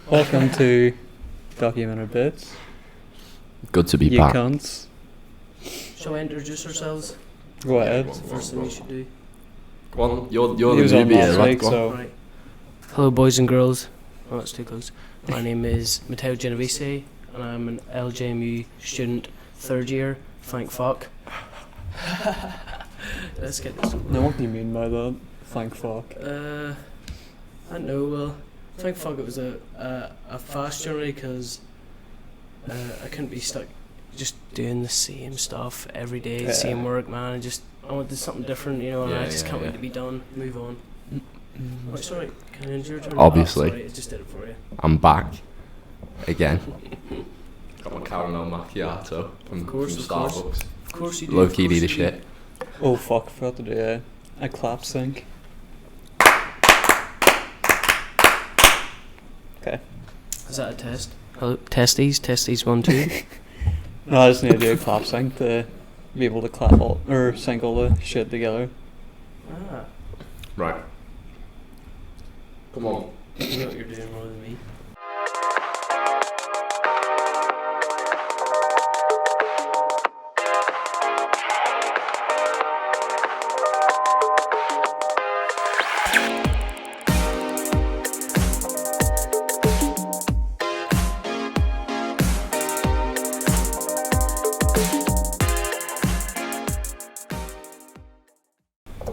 Welcome to Documented Bits. Good to be You back. cunts. Shall we introduce ourselves? Go ahead. That's the first thing we should do. Go on, you're He the was on newbie here, last lad. week, Go on. so Right. Hello, boys and girls. Oh, that's too close. My name is Matteo Genovese, and I'm an LJMU student, third year. Thank fuck. Let's get this. now what do you mean by that? Thank fuck. I don't know. Well, thank fuck it was a fast journey because I couldn't be stuck just doing the same stuff every day, Yeah. the same work, man. I wanted something different, you know, and I Yeah, just yeah, can't yeah. wait to be done. Move on. Oh, sorry. Can I end your turn? Obviously. Oh, sorry, I just did it for you. I'm back again. Got my caramel macchiato from Of course. Starbucks. Of course you do. Low of key course need a you do. shit. Oh fuck, I forgot to do a clap sync. Okay. Is that a test? Hello, testes 1 2. No, I just need to do a clap sync to be able to clap all, or sync all the shit together. Ah, Right. Come on. you know what you're doing more than me.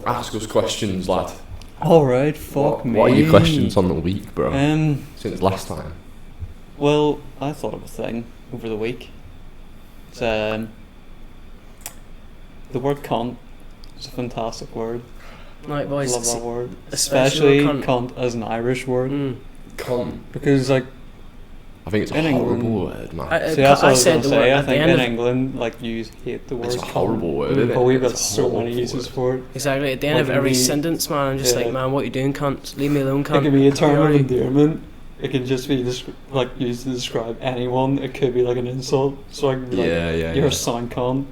Ask us questions, lad. Alright, fuck me. What are your questions on the week, bro? Um, Since last time. well, I thought of a thing over the week. It's the word cunt is a fantastic word. Right, I boys. love that word. especially Especially cunt. cunt as an Irish word. Con. Because like I think it's a In horrible England- word, man. I see, that's what I was said gonna the say. word I at the think end in of England, like, you hate the word. It's a cunt. horrible word, isn't it? But we've got It's a so many horrible uses word. for it. Exactly. At the end Like, of it every can be- sentence, man, I'm just yeah. like, man, what you doing, cunt? Leave me alone, It cunt. can be a term of Already- endearment. It can just be like used to describe anyone. It could be like an insult. So I can be like, Yeah. "You're a son cunt,"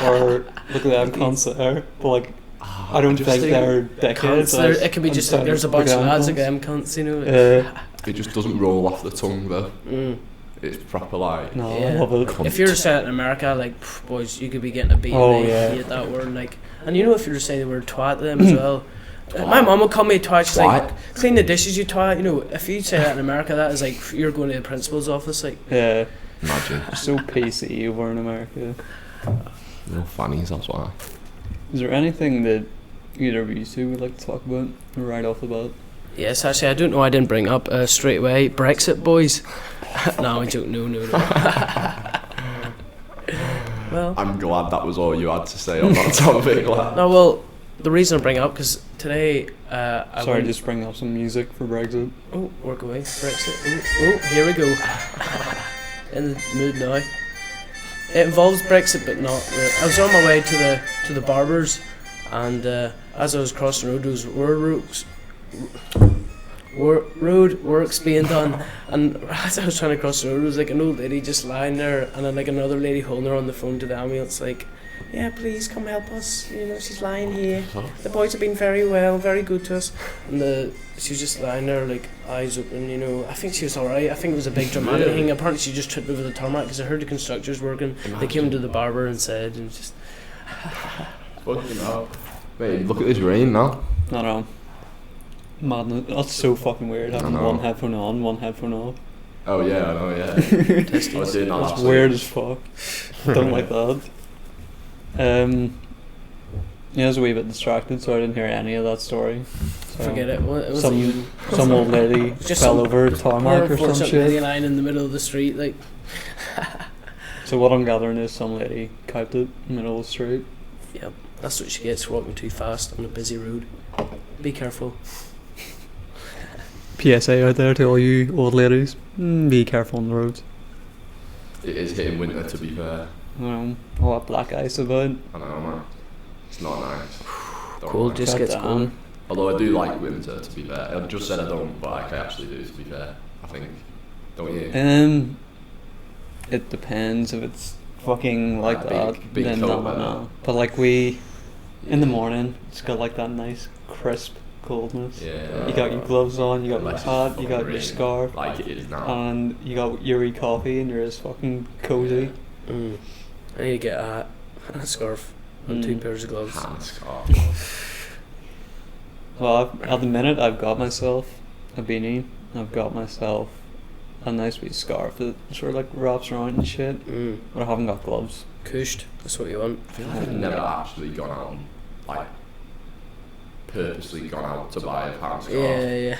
or "Look at them cunts there." But like, I don't just think think they're Cunts, dickheads. there, it can be just I'm there's a saying, bunch of "Look at lads them like them cunts, you know. cunts." It just doesn't roll off the tongue, though. Mm. It's proper like. No, I Yeah. love it. Cunt. If you were to say it in America, like, boys, you could be getting a beat. Oh, and they yeah. hate that word, like, and you know, if you were to say the word twat to them as well. My mum would call me a twat. She's like, clean the dishes, you twat. You know, if you say that in America, that is like you're going to the principal's office. Like, Yeah, Imagine. so PC over in America. No fannies, that's why. Is there anything that either of you two would like to talk about right off the bat? yes, actually, I don't know. I didn't bring up straight away. Brexit, boys. No, I don't. No. Well, I'm glad that was all you had to say on that topic, lad. no. Well, the reason I bring it up because today I Sorry, went- just bring up some music for Brexit. Oh, work away. Brexit. Oh, here we go. In the mood now. It involves Brexit, but not. I was on my way to the barbers, and as I was crossing the road, road works being done, and as I was trying to cross the road, there was like an old lady just lying there, and then like another lady holding her on the phone to the ambulance, like, yeah, please come help us. You know, she's lying here. The boys have been very well, very good to us. And she was just lying there, like, eyes open, you know. I think she was alright. I think it was a big dramatic Really? thing. Apparently she just tripped over the tarmac because I heard the constructors working. They came to the barber and said, and just... Fucking hell. Mate, look at this rain now. I don't know. Madness. That's so fucking weird. Having I know. one headphone on, one headphone off. Oh yeah, I know, yeah. I was doing that last That's week. weird as fuck. Don't like that. Yeah, I was a wee bit distracted, so I didn't hear any of that story. So Forget it. Well, it was some old lady Just fell some over a tarmac or some unfortunate lady shit. lying in the middle of the street, like... So what I'm gathering is some lady cowed it in the middle of the street. Yep, that's what she gets for walking too fast on a busy road. Be careful. PSA out there to all you old ladies: be careful on the roads. It is hitting winter, to be fair. All that black ice about. I know, man. It's not nice. Don't Cold lie. just God gets damn. cold. Although I do like winter, to be fair. I just said I don't, but I actually do, to be fair. I think. Don't you? It depends if it's fucking like Big- that. big Then coat, no. But like in the morning, it's got like that nice crisp, coldness. Yeah. You got your gloves on, you got your Unless it's hat, you fucking got your raining, scarf, like it is now. and you got your wee coffee, and you're just fucking cozy. I need to get a hat and a scarf and 2 pairs of gloves. Hat and scarf. Well, at the minute, I've got myself a beanie. I've got myself a nice wee scarf that sort of like wraps around and shit. But I haven't got gloves. Cushed, that's what you want. I feel like I've never actually gone out and, like, purposely gone out to buy a hat and scarf. Yeah.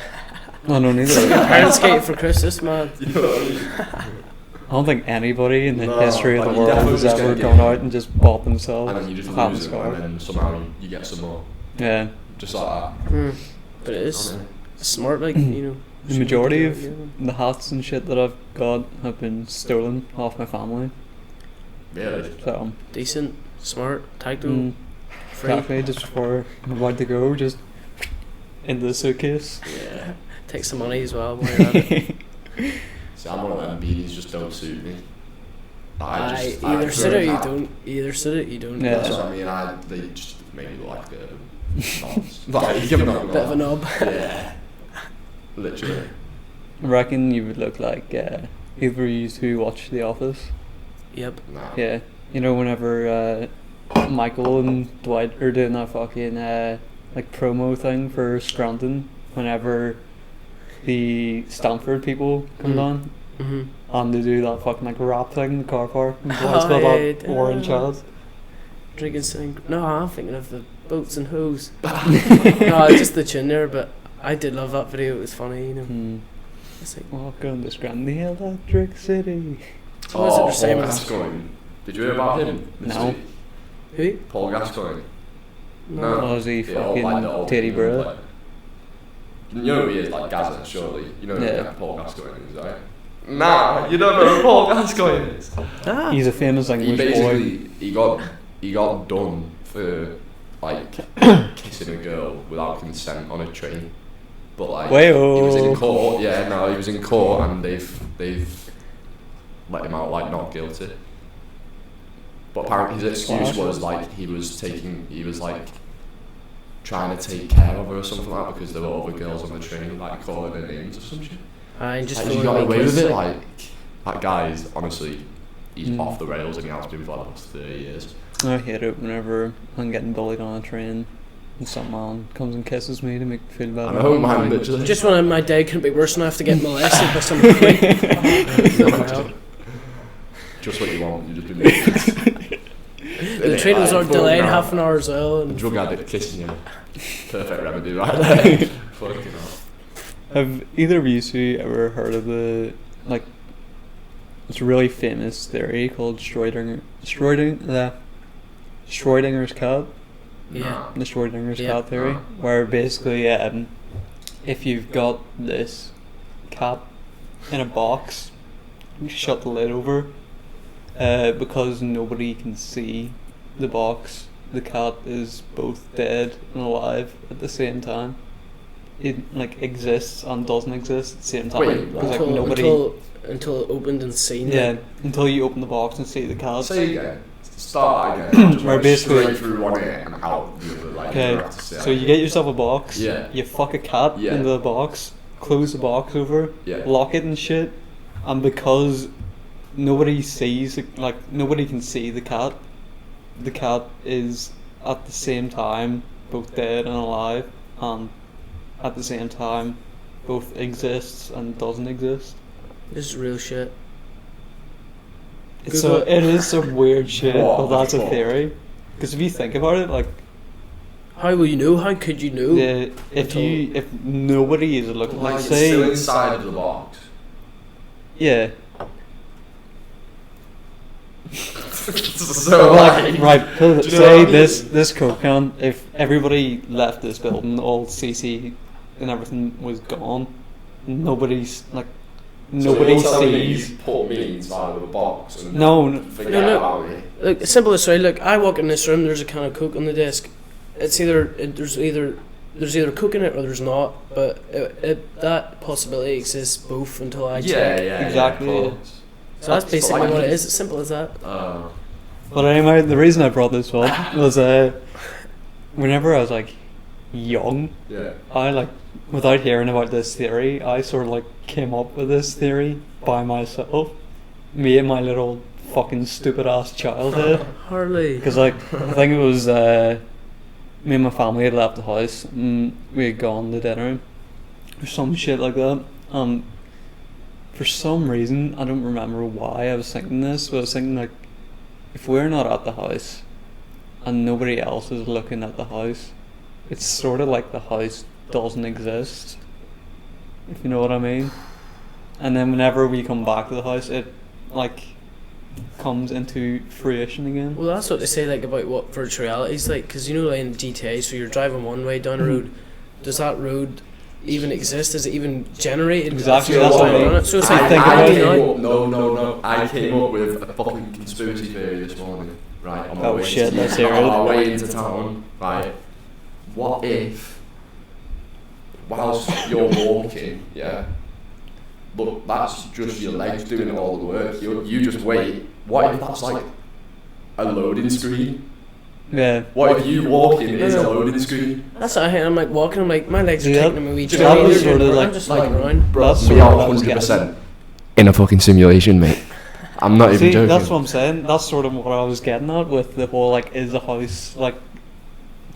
I don't either. Parents get it for Christmas, man. You know what I mean? I don't think anybody in the No, history of like, the you world definitely has just ever get gone it. out and just bought themselves And then you just a hat and lose it, scarf. and then somehow you get some more. Yeah. Just like that. But it is Okay. smart, like, you know. The majority of Yeah. the hats and shit that I've got have been stolen off my family. Really? So, Decent, smart, tactile, free. exactly, just before I'm about to go, just into the suitcase. Yeah. Take some money as well while you're at it. See, I'm one of them, beanies just don't suit me. I Either prefer sit it or a you hat. don't. Either sit it, you don't. Yeah. That's what I mean, they just make me look like a bit of a nonce. Like, you're not Bit of a knob. Yeah. Literally. I reckon you would look like either of you two watch The Office. Yep. Nah. Yeah. You know, whenever Michael and Dwight are doing that fucking like promo thing for Scranton, whenever the Stanford people come down and they do that fucking like rap thing in the car park and Dwight's got that orange hat. Drinking something. No, I'm thinking of the boats and hose. No, it's just the tune there, but I did love that video. It was funny, you know. It's like, Welcome to Scranton, the Electric City. what is it they're saying? Paul Gascoigne. Did you hear about him? No. Who? Paul Gascoigne. No. Oh, is he The old, fucking the old Teddy England Bread? player. You know who he is, like Gazza, surely. You know Yeah. who Paul Gascoigne is, right? Nah, you don't know who Paul Gascoigne is. Ah. He's a famous He English boy. basically he got done for like kissing a girl without consent on a train. But like he was in court. Yeah, no, he was in court and they've let him out like not guilty. But apparently his excuse was like he was like trying to take care of her or something like that because there were other girls on the train like calling their names or some shit. I just Like, he got away with it. Like that guy is honestly he's off the rails and he has been for the last 30 years. I hate it whenever I'm getting bullied on a train and some man comes and kisses me to make me feel better. I know, man, literally. Just when my day couldn't be worse and I have to get molested by some queen. Just what you want. You just been. The train was delayed half an hour as well. A And drug addict kissing you. Perfect remedy right there. Fucking hell. Have either of you two ever heard of the like? It's a really famous theory called Schrödinger's cat. yeah. The Schrödinger's Yeah. cat theory, No. where basically if you've got this cat in a box, you shut the lid over, because nobody can see the box. The cat is both dead and alive at the same time. It like exists and doesn't exist at the same time. Wait, because like Until, nobody. until it opened and seen Yeah, it. until you open the box and see the cat. Say again. Start again. Just Where like basically- straight through one ear and out the other. Like, you Okay, don't have to say so you get yourself a box, Yeah. you fuck a cat Yeah. into the box, close the box over, Yeah. lock it and shit, and because nobody sees, like, nobody can see the cat is at the same time both dead and alive, and at the same time both exists and doesn't exist. This is real shit. It's Google so, it is some weird shit, What but the that's a fuck? theory. Because if you think about it, like, How will you know? How could you know? if nobody is looking, Like, like, it's say, still inside of the box. yeah. So Like, right, Do you know say what I mean? this Coke can, if everybody left this building, all CC and everything was gone, nobody's, like, nobody sees. You put me inside of a box and No, forget No, no. about me. Look, simplest way. Look, I walk in this room. There's a can of Coke on the desk. There's either Coke in it or there's not. But that possibility exists both until I check. Exactly, Yeah, yeah. of course. So that's basically like- what it is. It's simple as that. But anyway, the reason I brought this up was whenever I was like young, Yeah. I like, without hearing about this theory, I sort of like came up with this theory by myself. Me and my little fucking stupid ass childhood. Harley. Because like, I think it was me and my family had left the house and we had gone to dinner or some shit like that. For some reason, I don't remember why I was thinking this, but I was thinking like, if we're not at the house and nobody else is looking at the house, it's sort of like the house doesn't exist, if you know what I mean. And then whenever we come back to the house, it like comes into fruition again. Well, that's what they say like about what virtual reality is like, because you know, like in GTA, so you're driving one way down a road. Does that road even exist? Is it even generated? Exactly, That's that's what I mean. So it's I like think I about came it. up, no. I came up with a fucking conspiracy theory this morning. Right, on my Oh way shit, into, let's hear on it. my way into town. Right, what if, whilst you're walking, yeah, look, that's just your legs doing all the work. You just wait. What if that's like a loading screen? Yeah. What if you walking is a loading screen? That's what I hear. I'm like walking. I'm like my legs are Yeah. taking them a wee That journey. was They're sort of doing- like- I'm just looking around. Bro, That's we sort are of what I was 100% in a fucking simulation, mate. I'm not even See, joking. that's what I'm saying. That's sort of what I was getting at with the whole like, is a house like,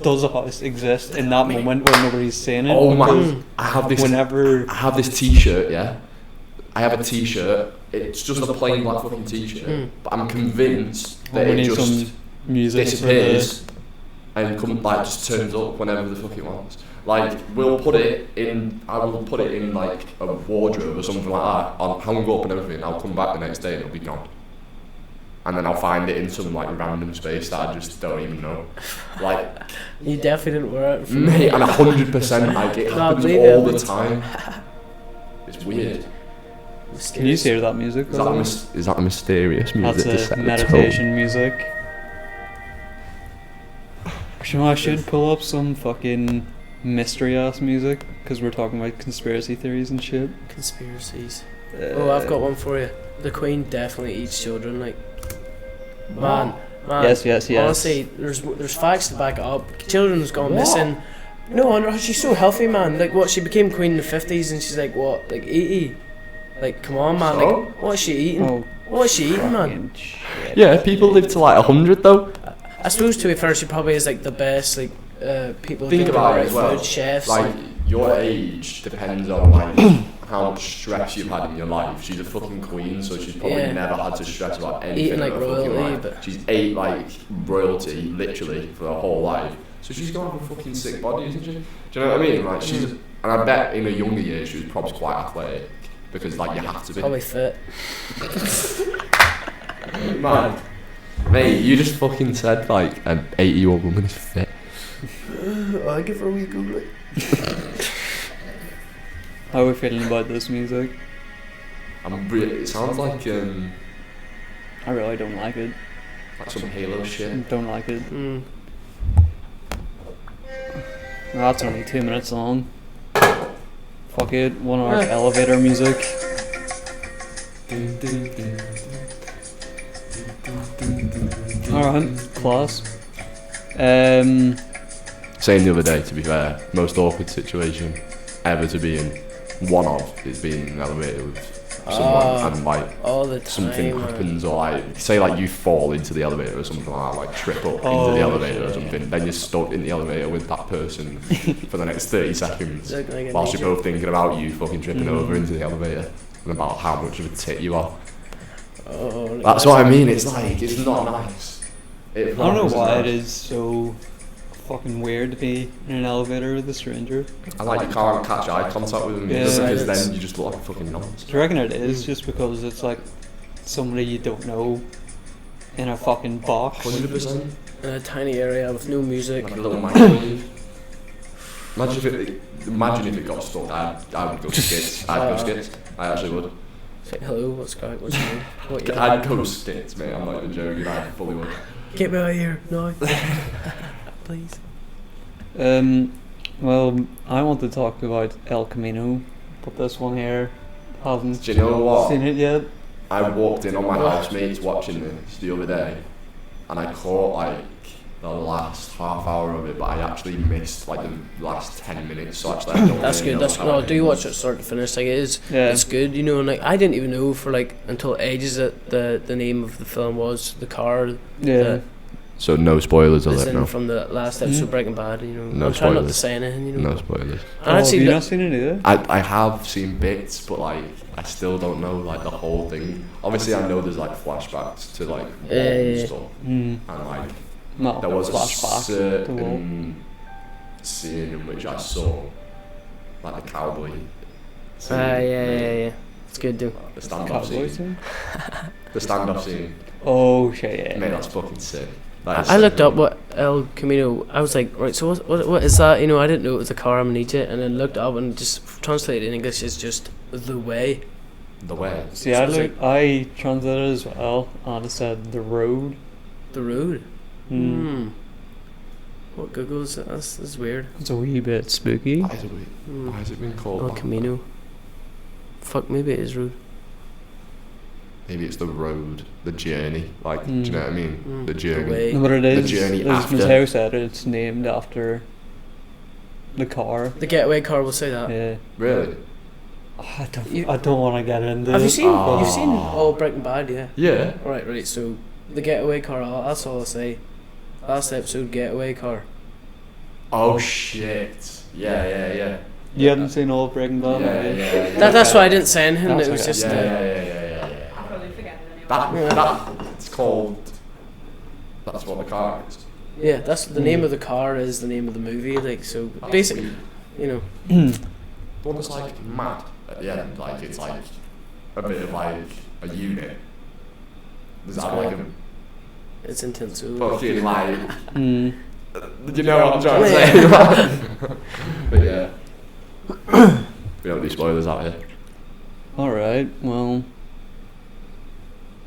does a house exist in that moment when nobody's saying it? Oh Because man, I have this T-shirt. Yeah, I have a T-shirt. It's just a plain black fucking T-shirt, but I'm convinced that we it need just some music disappears and just turns up whenever the fuck it wants. Like we'll put it in. I will put it in like a wardrobe or something like that. I'll hang up and everything. I'll come back the next day and it'll be gone. And then I'll find it in some like random space that I just don't even know. Like, You definitely didn't wear it. mate, and 100%, like it happens believe all it. the time. It's weird. Can you hear that music? Is that mysterious music? That's to set the meditation music. You know, I should pull up some fucking mystery ass music because we're talking about conspiracy theories and shit. Conspiracies. Oh, I've got one for you. The Queen definitely eats children. Like, man. Yes. Honestly, there's facts to back it up. Children's gone missing. No wonder she's so healthy, man. Like, what, she became queen in the 50s and she's like, what, like 80? Like, come on, man. So? Like, what is she eating? Oh, What is she eating, man? fucking shit. Yeah, people live to like 100 though. I suppose to be fair, she probably is like the best, like, people Think give about her it as well. food chefs. Like your age depends on like how much stress you've had in your life. She's a fucking queen, so she's probably Yeah. never had to stress about anything. Eating like in her fucking royalty, life. but- She's ate like royalty literally for her whole life. So she's got a fucking sick body, isn't she? Do you know what I mean? Like she's, and I bet in her younger years she was probably quite athletic because like you have to be. Probably fit. Man, mate, you just fucking said like an 80-year-old woman is fit. I'll give her a wee Google. How are we feeling about this music? It sounds like I really don't like it. some Halo shit. Don't like it. That's only 2 minutes long. Fuck it, 1 hour elevator music. Alright, class. Saying the other day, to be fair, most awkward situation ever to be in, one of, is being in an elevator with someone and like All the time. something man. happens or like, say like you fall into the elevator or something like that, like trip up into the elevator or something, then you're stuck in the elevator with that person for the next 30 seconds Looking like a whilst you're ninja. both thinking about you fucking tripping over into the elevator and about how much of a tit you are. Oh, That's what I mean, it's like, it's not nice. I don't know why it is so fucking weird to be in an elevator with a stranger. I like you can't catch eye contact with them Yeah. because then you just look like a fucking nonce. Do you reckon it is just because it's like somebody you don't know in a fucking box? 100%. in a tiny area with no music. Like a little microwave. Imagine if it got stuck. I would go skits. I'd go skits. I actually would. Say hello, what's going on? What's your name? What you I'd go skits, mate. I'm not even joking. I fully would. Get me out of here, no. Please. Well, I want to talk about El Camino, but this one here hasn't Do you know what? seen it yet. I walked in on my housemates watching this the other day, and I caught like the last half hour of it, but I actually missed like the last 10 minutes. So actually, I don't That's really good. know That's how no. it Do watch is. it start to finish. Like it is. Yeah. It's good. You know, and like I didn't even know for like until ages that the name of the film was The Car. Yeah. that So no spoilers is alert. in No. from the last episode of Breaking Bad. You know, No I'm trying not to spoilers. say anything. You know. No spoilers. And Oh, have actually, you look- not seen it either? I have seen bits, but like I still don't know like the whole thing. Obviously, I know there's like flashbacks to like war and Yeah. stuff, Mm. and like No, there was a flashback to war. certain scene in which I saw like the cowboy. scene, yeah. It's good, dude. The standoff Cowboy scene. scene? The standoff scene. Oh shit, yeah. Mate, that's fucking sick. That is I looked sick. up what El Camino. I was like, right, so what is that? You know, I didn't know it was a car amnesia, and then looked up and just translated in English is just the way. The way. See, So it's I translated it as well, and it said the road. The road. Mm. What Google's that's weird. It's a wee bit spooky. Why is it been called El that? Camino. Fuck, maybe it is road. Maybe it's the road, the journey. Like, do you know what I mean? The The journey. way. No, but it is. journey As after. Matteo said, it's named after the car. The getaway car will say that. Yeah. Really? Oh, You- I don't want to get into Have it. you seen? Oh. You've seen all Breaking Bad, yeah. Yeah. Right. So the getaway car. That's all I'll say. Last episode, getaway car. Oh shit. Yeah. You haven't seen all of Breaking Bad? have you? That's why I didn't say anything. That's It was okay. just. Yeah. I'll probably forget it anyway. It's called. That's what the car is. Yeah, that's the name of the car is the name of the movie. Like so, basically, you know. The one that's like mad at the end, like it's like a bit of like a unit. Is that like a It's intense. fucking like? Mm. You know what I'm trying to say? But yeah, we don't do spoilers out here. Alright, well.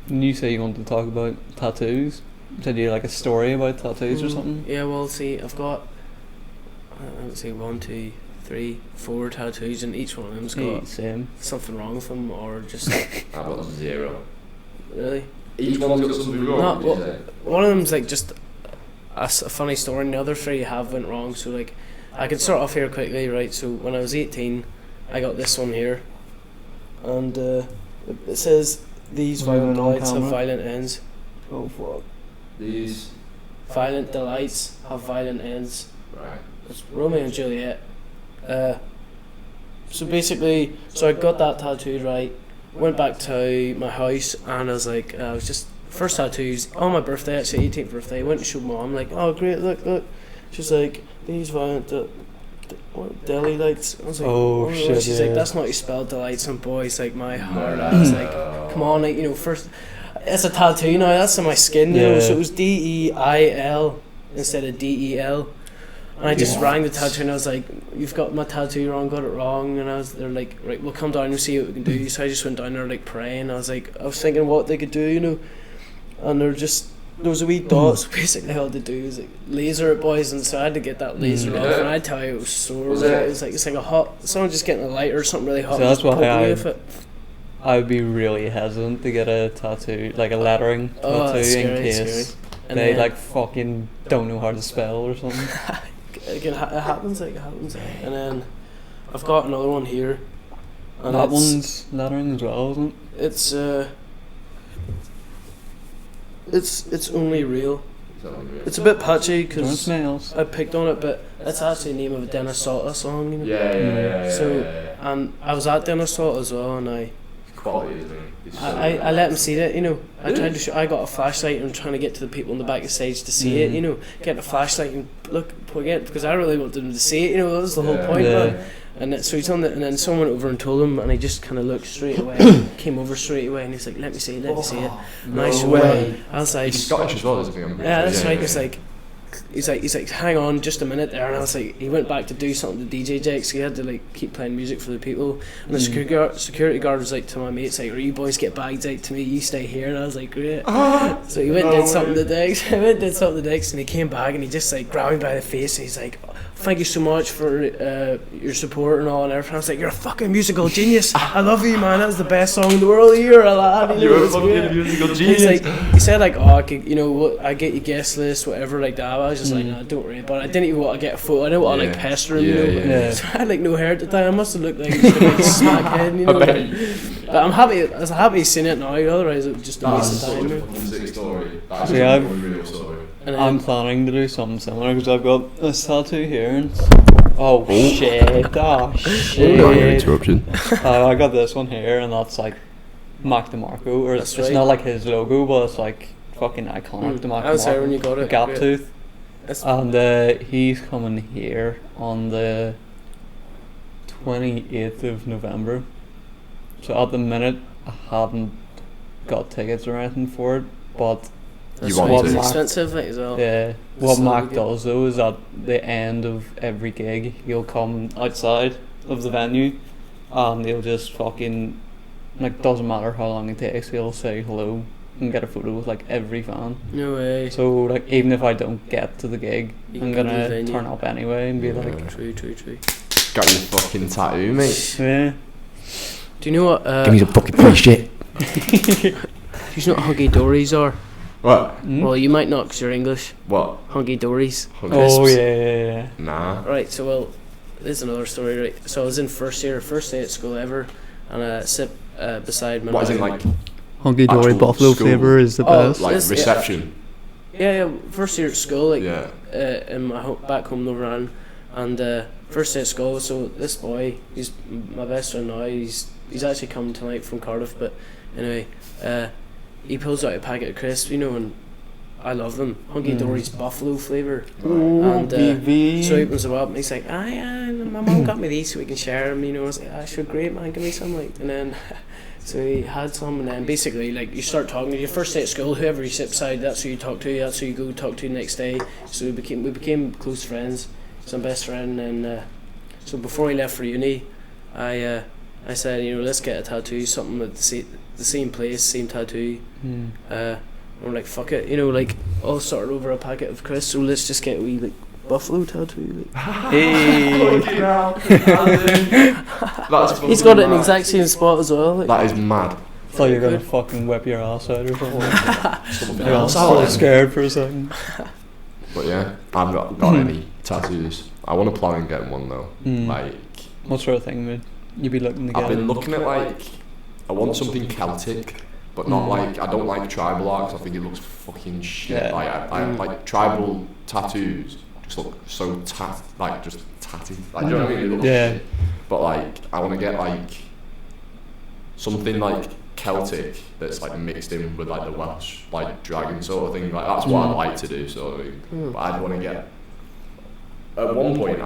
You say you wanted to talk about tattoos? Did you like a story about tattoos or something? Yeah, well, see, I've got, I would say 1, 2, 3, 4 tattoos, and each one of them's Hey, got same. something wrong with them, or just I've got 0. really. Each one's got something wrong. No, did you well, say? one of them's like just a funny story, and the other 3 have went wrong. So like, I can start off here quickly, right? So when I was 18, I got this one here, and it says these violent on delights have camera? violent ends. Oh fuck. These. Violent delights have violent ends. Right. It's Romeo and Juliet. So basically, so I got that tattooed, right. Went back to my house, and I was like, I was just first tattoos on my birthday, actually 18th birthday. Went and showed mom, like, oh great, look. She's like, these violent what, deli lights. I was like, Oh, shit, She's yeah. like, that's not how you spell delights. And boys, like my heart. I was like, come on, like, you know, first. It's a tattoo now. That's on my skin, you know. Yeah. So it was DEIL instead of DEL. And I just rang the tattoo and I was like, "You've got my tattoo wrong, got it wrong." And they're like, "Right, we'll come down and see what we can do." So I just went down there like praying. I was thinking what they could do, you know. And there was a wee dot. So basically, all they do is like laser it, boys. And so I had to get that laser off. And I tell you, it was sore. It's like a hot. Someone just getting a lighter or something really hot. So that's just why poking me with it. I would be really hesitant to get a tattoo, like a lettering Oh, tattoo, that's in scary, case scary. And they then- like fucking don't know how to spell or something. It happens. And then I've got another one here. And That it's- one's lettering as well, isn't it? It's only real. It's a bit patchy Don't because smells. I picked on it, but it's actually the name of a Dennis Sauter song, you know. Yeah. So and I was at Dennis Sauter as well, and Quality, isn't it? It's so I let him see it, you know. I tried to show. I got a flashlight and trying to get to the people on the back of the stage to see it, you know. Get a flashlight and point it because I really wanted them to see it, you know. That was the whole point, Yeah. man. And so he's on it, and then someone went over and told him, and he just kind of looked straight away, came over straight away, and he's like, "Let me see it." And I showed him. I was like, He's Scottish as well, isn't he? I'm pretty yeah, sure. that's right. He's like, hang on just a minute there, and I was like, he went back to do something to DJ decks. He had to like keep playing music for the people, and the security guard was like to my mates, like, "You boys get bags out to me, you stay here." And I was like, great. So he went and did something to decks, and he came back and he just like grabbed me by the face, and he's like, thank you so much for your support and all and everything. I was like, you're a fucking musical genius. I love you, man. That was the best song in the world. You're a lad. You're a fucking musical genius. He said like, oh, I could, I get you guest list, whatever, like that. I was just like, no, don't worry about it. I didn't even want to get a photo. I didn't want to like pester him, So I had like no hair at the time. I must have looked like a smackhead, But I'm happy seeing it now. Otherwise, it would just a waste of time. That's such a sick story. That's See, a real story. I'm planning to do something similar because I've got this tattoo here. And oh shit! Oh shit! Interruption. I got this one here, and that's like Mac DeMarco, or it's not like his logo, but it's like fucking iconic. The Mac I was there when you DeMarco, got the it. gap Great. tooth, and he's coming here on the 28th of November. So at the minute, I haven't got tickets or anything for it, but That's You want right. to. It's expensive, like, as well. yeah, what So Mac good. does though is at the end of every gig, he'll come outside of the venue, and he'll just fucking, like, doesn't matter how long it takes, he'll say hello and get a photo with like every fan. No way. So like even if I don't get to the gig, You I'm can go to the gonna venue. turn up anyway and be like, True. Got your fucking tattoo, mate. yeah. Do you know what? some fucking free shit. Do you know what hunky dories are? What? Hmm? Well, you might not because you're English. What? Hunky dories. Oh yeah. Nah. Right. So well, there's another story. Right. So I was in first day at school ever, and I sit beside my. What is it like? Hunky Dory Dory buffalo flavour is the best. Like This- reception. Yeah. First year at school, like Yeah. in my back home in Iran, and first day at school. So this boy, he's my best friend now. He's actually coming tonight from Cardiff, but anyway, he pulls out a packet of crisps, and I love them. Hunky Dory's buffalo flavour. And so he opens them up and he's like, my mum got me these so we can share them, I was like, sure, great man, give me some, like, and then so he had some, and then basically, like, you start talking to your first day at school, whoever you sit beside, that's who you talk to, that's who you go talk to the next day. So we became close friends. He's my best friend, and so before he left for uni, I said, let's get a tattoo, something at the same place, same tattoo. We're like, fuck it, like, all started over a packet of crisps, so let's just get a wee, like, buffalo tattoo. Like. Hey. He's got it in the exact same spot as well. Like. That is mad. Thought you were gonna fucking whip your ass out or something. Something I was else. so scared for a second. But yeah, I've not got any tattoos. I want to plan on getting one though. Like, What sort of thing would you be looking to get? I've been looking at like, I want something Celtic, but not like, I don't like tribal art 'cause I think it looks fucking shit. Yeah. Like, I like tribal tattoos just look so just tatty. Like, do you know what I mean? It looks shit. But like, I want to get like something like Celtic that's like mixed in with like the Welsh like dragon sort of thing. Like, that's what I'd like to do. So, but I'd want to get. At one point,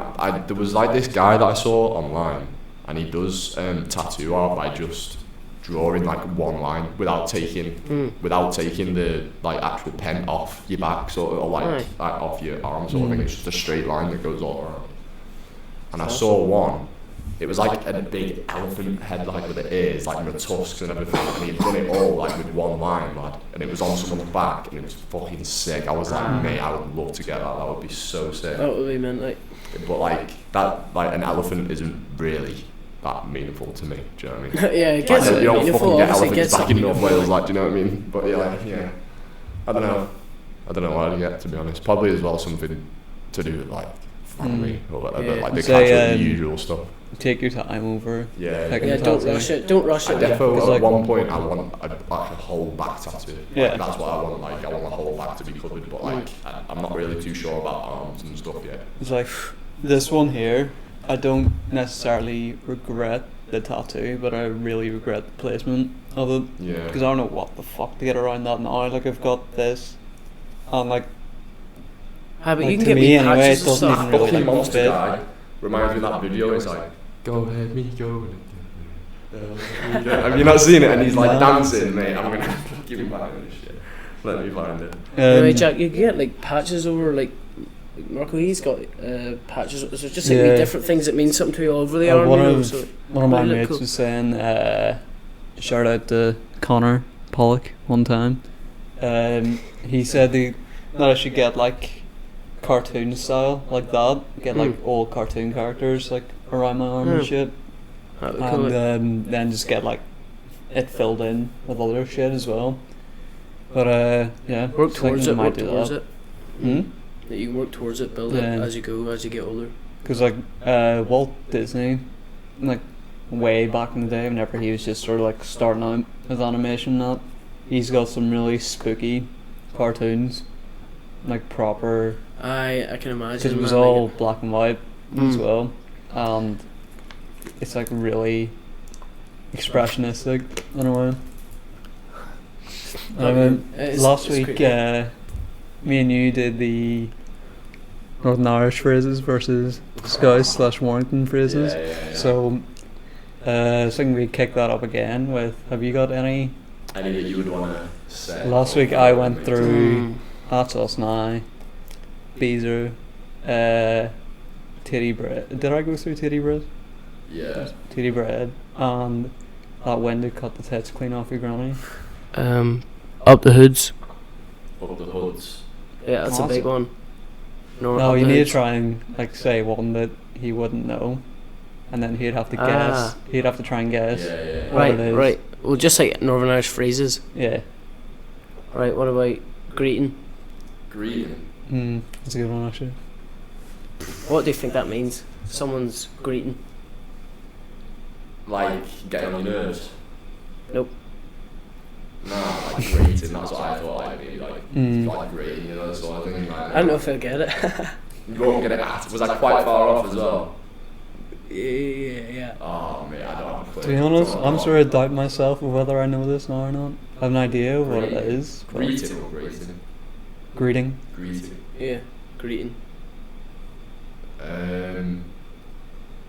there was like this guy that I saw online, and he does tattoo art by just drawing like one line without taking the like actual pen off your back, sort of, or like off your arm, sort of thing. It's just a straight line that goes all around. And I saw one. It was like a big elephant head, like with the ears, like with the tusks and everything, and he'd done it all like with one line, lad. And it was on someone's back, and it was fucking sick. I was like, mate, I would love to get that. That would be so sick. That would be meant, like. But like that, like an elephant isn't really that meaningful to me. Do you know what I mean? Yeah, it gets Like, you don't meaningful, fucking get obviously elephants gets back in North meaningful. Wales, like, do you know what I mean? But yeah, I don't know what I'd get, to be honest. Probably as well something to do with like family or whatever, like the Say, casual, the usual stuff. Take your time over. Yeah. picking Yeah, a don't tattoo. rush it. Don't rush I it. defo It's at like- one point I want a whole back tattoo. Like, Yeah. that's what I want. Like, I want the whole back to be covered, but like I'm not really too sure about arms and stuff yet. It's like this one here. I don't necessarily regret the tattoo, but I really regret the placement of it. Yeah. Because I don't know what the fuck to get around that now. Like, I've got this, and like, But like, you can to get me wee anyway, patches it of doesn't stuff. even really Fucking like monster fit. guy reminds me of that video. It's like, go ahead, me go. Have you not seen it? And he's like dancing, mate. I'm gonna give him back this shit. Let me find it. Anyway, Jack, you can get like patches over like Marco. He's got patches. So just like wee Yeah. different things that mean something to you all over the arm. one you know, of so one of my Really mates cool. was saying, shout out to Connor Pollock one time. He said that I should get like cartoon style like that. Get like old cartoon characters like around my arm and shit, That'd be cool. and then just get like it filled in with other shit as well. But yeah, Work towards it. might Work do towards that. it. That you can work towards it, build it Yeah. as you go, as you get older. Because like Walt Disney, like way back in the day, whenever he was just sort of like starting out with animation, and that he's got some really spooky cartoons, like proper. I can imagine. Because it was man, all like, black and white as well, and it's like really expressionistic in a way. Last it's week, creepy. me and you did the Northern Irish phrases versus Scouse/Warrington phrases. Yeah. So, I think we kick that up again with. Have you got any? Any that you would want to say? Last week I went through That's Us Now, Beezer, Titty Bread. Did I go through Titty Bread? Yeah. Titty Bread and that when to cut the tits clean off your granny. Up the hoods. Up the hoods. Yeah, that's a big one. No, Up you the need to hoods. try and like say one that he wouldn't know, and then he'd have to guess. He'd have to try and guess. Yeah. what it is. Right. Well, just like Northern Irish phrases. Yeah. Right. What about greeting? Greeting. That's a good one actually. What do you think that means? Someone's greeting. Like getting on your nerves. Nope. Nah, like greeting. That's what I thought. Like maybe like greeting, you know, sort of thing. Like, I don't know if I'll get it. You won't get it. Was I quite far off as well? Yeah. Oh mate, I don't have a clue. To be honest, I'm sort of doubting myself of whether I know this now or not. I have an idea of what it is. but- Greeting or greeting? Greeting. Greeting. Yeah. Greeting.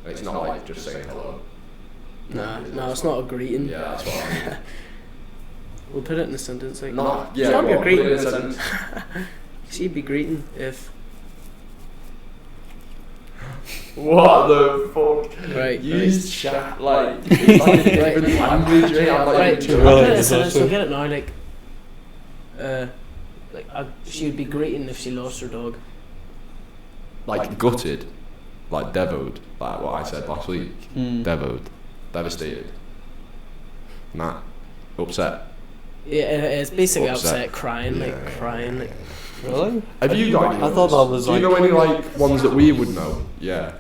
It's not like just saying hello. No, it's not a greeting. Yeah, that's what I mean. We'll put it in a sentence like. Not, yeah, Stop go your on, greeting. put it in a sentence. She'd be greeting if. What the fuck? Right. Use chat like it's like a different language, right? I'm like, Right. sure. I'll put it in a it's sentence. also- We'll get it now. She would be greeting if she lost her dog. Like gutted, like devoed, like what I said last week. Devoed, devastated. Nah, upset. Yeah, it's basically Upset. upset, crying, Yeah. like crying. Like, Really? Have you got any? I thought that was Do you like. know any like ones that we would know? Yeah.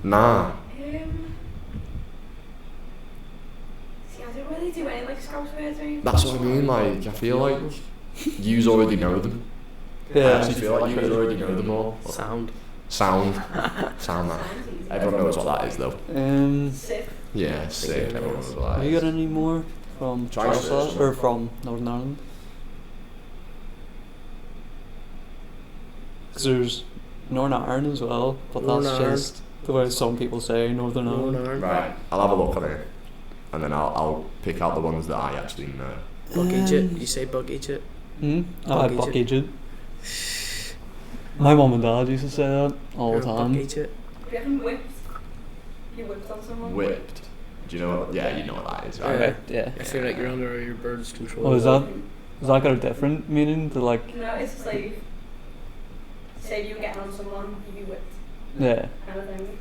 Nah. See, I don't really do any like Scouse words or anything. That's what I mean. Like I feel like yous already know them. I actually feel like you already know them all. sound. Sound that. Everyone knows what that is though. Sick. Yeah, sick. Everyone knows what that Have you got is. any more from Try and Belfast search. or from Northern Ireland? Because there's Northern Ireland as well, but Northern that's Ireland. just the way some people say Northern Ireland. Northern Ireland. Right, I'll have a look on it, and then I'll pick out the ones that I actually know. Buckagit. You say buckagit. I had Buckagit. buckaged. My mum and dad used to say that all the time. Buckagit. Have you ever whipped? You whipped on someone? Whipped. Do you know what? Yeah, you know what that is, right? Yeah. Yeah. I feel like you're under your bird's control. Oh, is that got a different meaning to like? No, it's just like, say you were getting on someone, you'd be whipped, Yeah. kind of thing.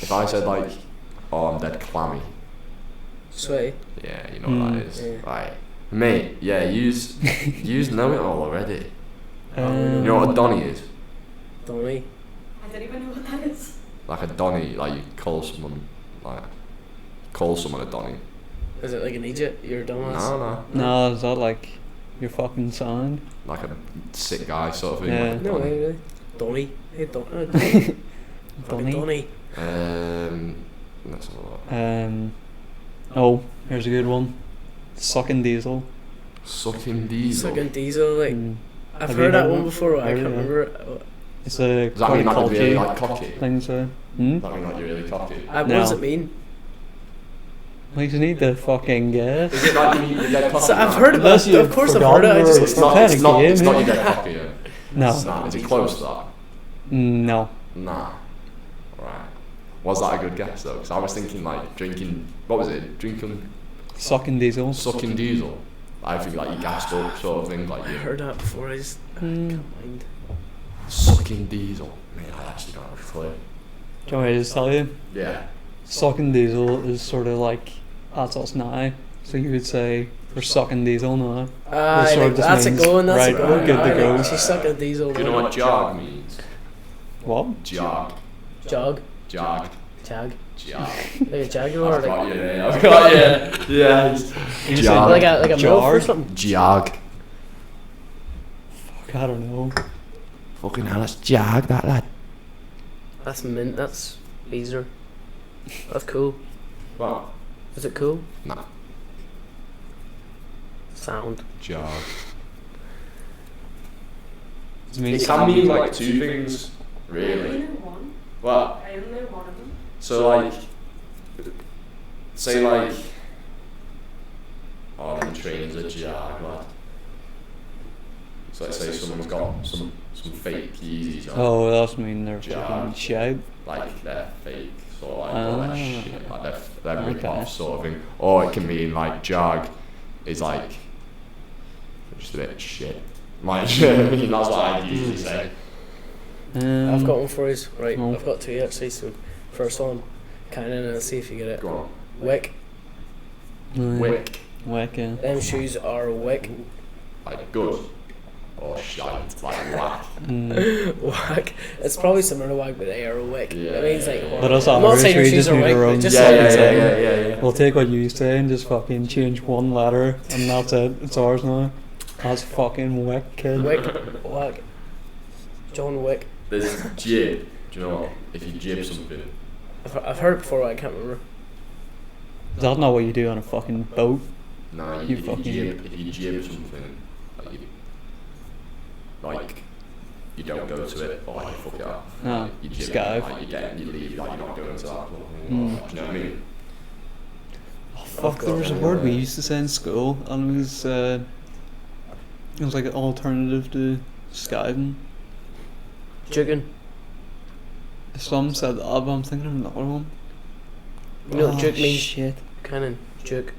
If I said like, "Oh, I'm dead clammy," Sweaty. yeah, you know what that is, Yeah. right? Mate, yeah, yous know it all already. You Um, know what a donny is? Donny. I don't even know what that is. Like a donny, like you call someone a donny. Is it like an idiot? You're a dumbass. No, No, is that like your fucking sound? like a sick guy sort of thing. Yeah. Like a No donny. way, really. Donny. Hey, Donny. Donny. Donny. Let's have a look. Oh, here's a good one. Sucking diesel. Sucking diesel. Sucking diesel. Like I've Have you heard that heard one that? before. I Oh, can't yeah. remember it. It's a Does that quite mean like culty you're really like cocky? thing. So, Does that mean like you're really cocky? What No. does it mean? well, you need to fucking guess. Is it like you're dead cocky? So I've now? heard about Unless it. Of you've course I've heard it. I forgotten just or- It's not. It's not. It's not Panicky, your dead cocky. Yeah. No. Nah, is it close to that? No. Nah. Right. Was that a good guess though? Because I was thinking like drinking. What was it? Drinking. Sucking diesel. Sucking diesel. I think like you gassed up sort of thing, like I you heard that before. I just can't mind. sucking diesel. Man, I actually don't have a clue. Do you want me to just tell you? Yeah. Sucking diesel is sort of like that's us now. So you would say we're sucking diesel now. It sort of just that's a means, go and that's right, a go. good to go. She's sucking diesel. Do you know what jog means? What? Jog. Jog. Jog. Jag. Jog. Like a jaguar. I've got you there. I've got you. Yeah. You Jog. Like a milk or jar? something. Jog. Fuck, I don't know. Fucking hell, that's jog, that lad. That's mint. That's Beezer. That's cool. What? Is it cool? Nah. Sound. Jog. It means It can mean like two things, I only really. know one. Well, I only know one of them. so like, say like, oh, them trains are jog, lad. So let's say someone's got some fake Yeezys on, Oh, that mean they're Jar. fucking shit. like they're fake, so like all that shit, like they're Okay. rip-off sort of thing. Or it can mean like jog is like just a bit shit. Like, I mean, that's what I usually say. I've got one for you. Right. no. I've got two actually. So first one, Kynan, and I'll see if you get it. Go on. Wick. Wick. Wick, yeah. Them shoes are wick. Like good. Or shite. Like whack. Whack. It's probably similar to whack, but they are wick. Yeah. It means like. But us I'm not Irish, saying your we shoes just are need wick, our but own. just Yeah, like yeah, it's yeah, like- yeah. We'll take what you say and just fucking change one letter, and that's it. It's ours now. That's fucking wick, kid. Wick. Whack. John Wick. There's jib. Do you know what? If you jib something. I've heard it before, but I can't remember. Is that not what you do on a fucking boat? No, You if fucking- you jib something, like you don't go to it, or like you fuck it up. No, You jib skive. it, like you leave, like you're not going to that. Mm. Do you know what I mean? Fuck, there was a word we used to say in school, and it was like an alternative to skiving. Jigging. Some said that, but I'm thinking of another one. You know what juke means? Shit. Kynan. Juke.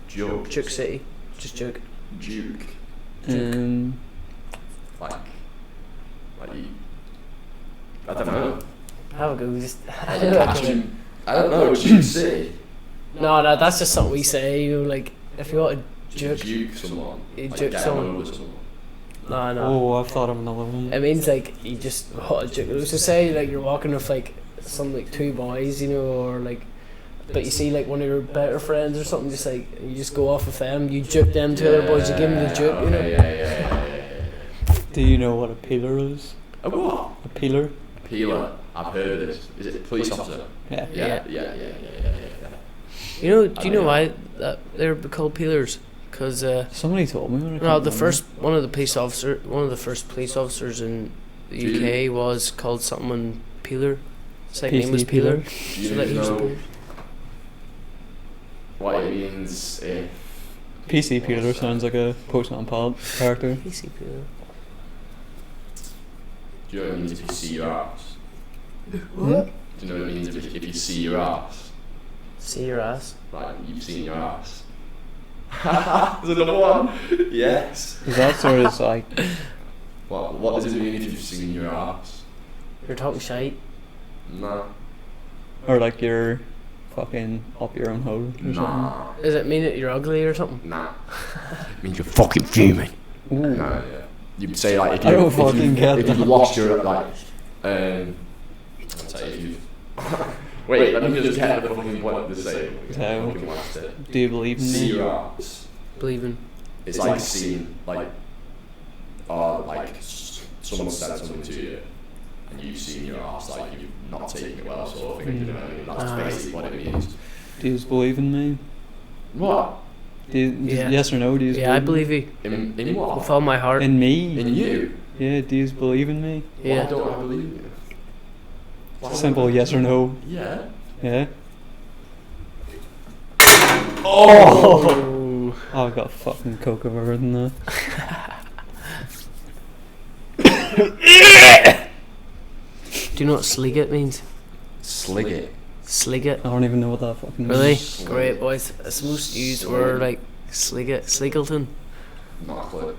Joke. Juke City. Just juke. Juke. Like you, I don't know. Have a go. Just. I don't know. Juke City. No, that's just something we say. You know, like if you want to juke. Juke someone. You Like juke get someone. over someone. No. Oh, I've thought of another one. It means like you just want to juke. So say like you're walking with like some like two boys, you know, or like. But you see like one of your better friends or something, just like you just go off with them, you juke them to other boys, you give them the juke, you know. Yeah. Do you know what a peeler is? A what? A peeler? Peeler. I've heard of this. Is it a police officer? Yeah. Yeah. You know, do you know why that they're called peelers? Because Somebody told me when I no, can't the remember. one of the first police officers in the UK was called something Peeler. His second name was PC Peeler. Do So you like he was a know peeler. what it means if PC peeler sounds like a Pokemon pod character. PC Peeler. do you know what it means if you see your ass? What? Do you know what it means if you see your ass? See your ass. Like you've seen your ass. There's another one. Yes. Is that sort of like What does it mean if you've seen your ass? You're talking shite. Nah. or like you're fucking up your own hole or something? Nah. Does it mean that you're ugly or something? Nah. It means you're fucking fuming. Ooh. Nah, yeah. You'd say like I don't fucking get if you that. lost your like I'd say if you wait, let me just get the fucking point to say. So, Fucking lost it. do you believe in See me? your ass. Believing. It's like seeing like someone said something to you and you've seen your ass, like you've not taken it well sort of thing, you know what I mean? That's basically what it means. Do you believe in me? What? Do you, Yeah. Yes or no? Do you Yeah, I believe believe you. In what? With all my heart. in me? In you? Yeah, do you believe in me? Why Yeah. don't I believe you? Why Simple don't I- yes or no. Yeah. Yeah. Oh. Oh, I got fucking coke over than that. Do you know what sligget means? Slig it. Sligget. I don't even know what that fucking Really? means. Great, boys. It's most used where like Sleagleton. Not a clue.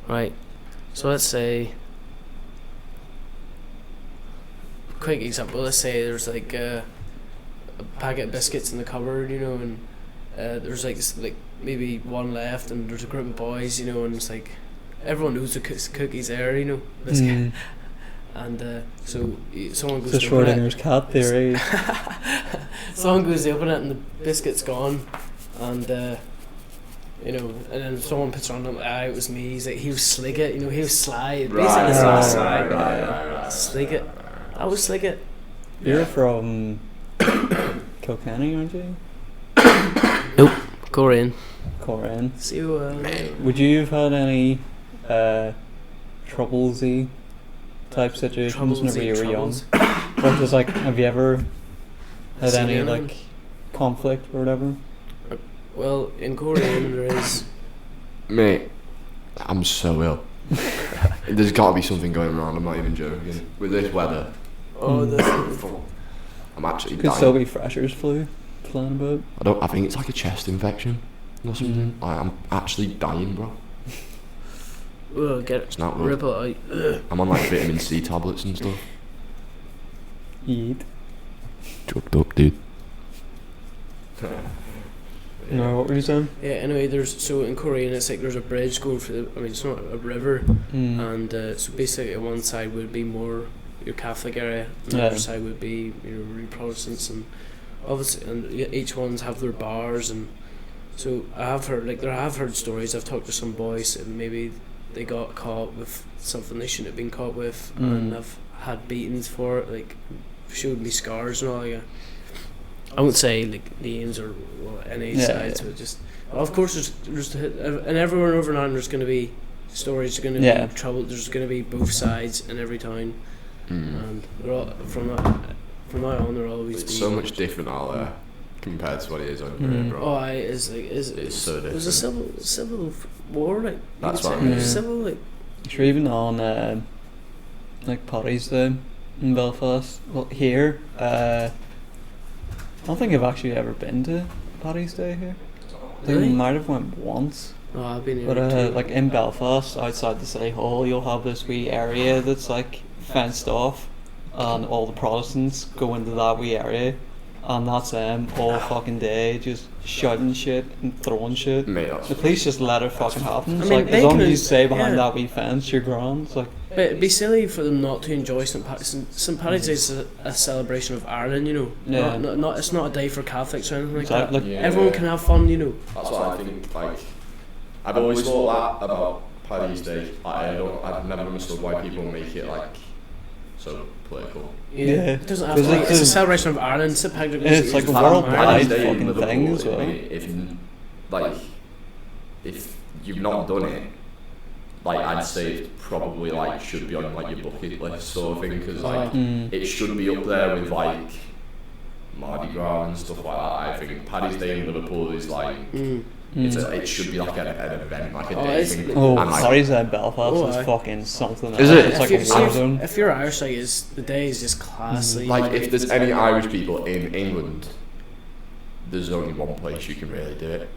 Right. So let's say. Quick example. Let's say there's like a packet of biscuits in the cupboard, you know, and there's like maybe one left, and there's a group of boys, you know, and it's like everyone knows the cookies there, you know. Biscuit. And so someone goes. It's a Schrödinger's cat theory. Someone goes to open it and the biscuit's gone, and you know, and then someone puts on him. It was me. He's like, he was slick it, you know, he was sly. Basically, sly. Right. Slick it. I was slick it. You're from Kilkenny, aren't you? Nope. Korean. See, See would you have had any troublesy type situations whenever you were young? Like, just like, have you ever had any like conflict or whatever? Well, in Korean there is. Mate, I'm so ill. There's got to be something going around. I'm not even joking. With this weather. Oh, I'm actually Could dying. still be freshers flu flying about. I think it's like a chest infection or something. I'm actually dying, bro. Get it. It's not Rip good. it out. I'm on like vitamin C tablets and stuff. Eat. Choked up, dude. No, what were you saying? Yeah. Anyway, so in Korean it's like there's a bridge going through. It's not a river, and so basically on one side would be more your Catholic area, and the other side would be really Protestants, and obviously, and each ones have their bars, and so I have heard stories. I've talked to some boys and maybe they got caught with something they shouldn't have been caught with, and I've had beatings for it, like showed me scars and all. Like, I won't say like names or any sides, but just of course there's and everywhere over and on there's going to be stories. There's going to be trouble. There's going to be both sides in every town, and they're all from now on they're always. It's so much different out there compared to what it is over here, bro. Oh, it's so different. There's a civil war, like that's what I mean. Civil, like. Sure, even on like Paddy's Day in Belfast. Well, here, I don't think I've actually ever been to Paddy's Day here. I think I might have went once. Oh, I've been here But too. like in Belfast, outside the city hall, you'll have this wee area that's like fenced off, and all the Protestants go into that wee area, and that's them all fucking day, just shouting shit and throwing shit. Mate, that's The police just let it fucking happen. It's I mean, like, they as long as could've- you stay behind yeah. that wee fence, you're grand. It's like, But it'd be silly for them not to enjoy St. Paddy's Day is a celebration of Ireland, you know. Yeah. Not it's not a day for Catholics or anything like Exactly. that. Yeah. Everyone can have fun, you know. That's what I think. Like, I've always thought that about Paddy's Day. I've never understood why people make it like so political. Yeah. Yeah. It doesn't have Because to be. It's a it's- celebration of Ireland. St. Patrick's Day It's is like a fucking worldwide Ireland. Paddy's Day in fucking Liverpool, thing as well. If you've not done it, like I'd say it's probably like should be on like your bucket list sort of thing, because like it should be up there with like Mardi Gras and stuff like that. I think Paddy's Day in Liverpool is like it should be like an event, like a day it's- thing. Oh, And, like, Paddy's Day in Belfast Oh, is aye. fucking something Is else. it? It's like If a you're- war zone. if you're Irish, like the day is just classy. Like if there's any Irish people in England, there's only one place you can really do it.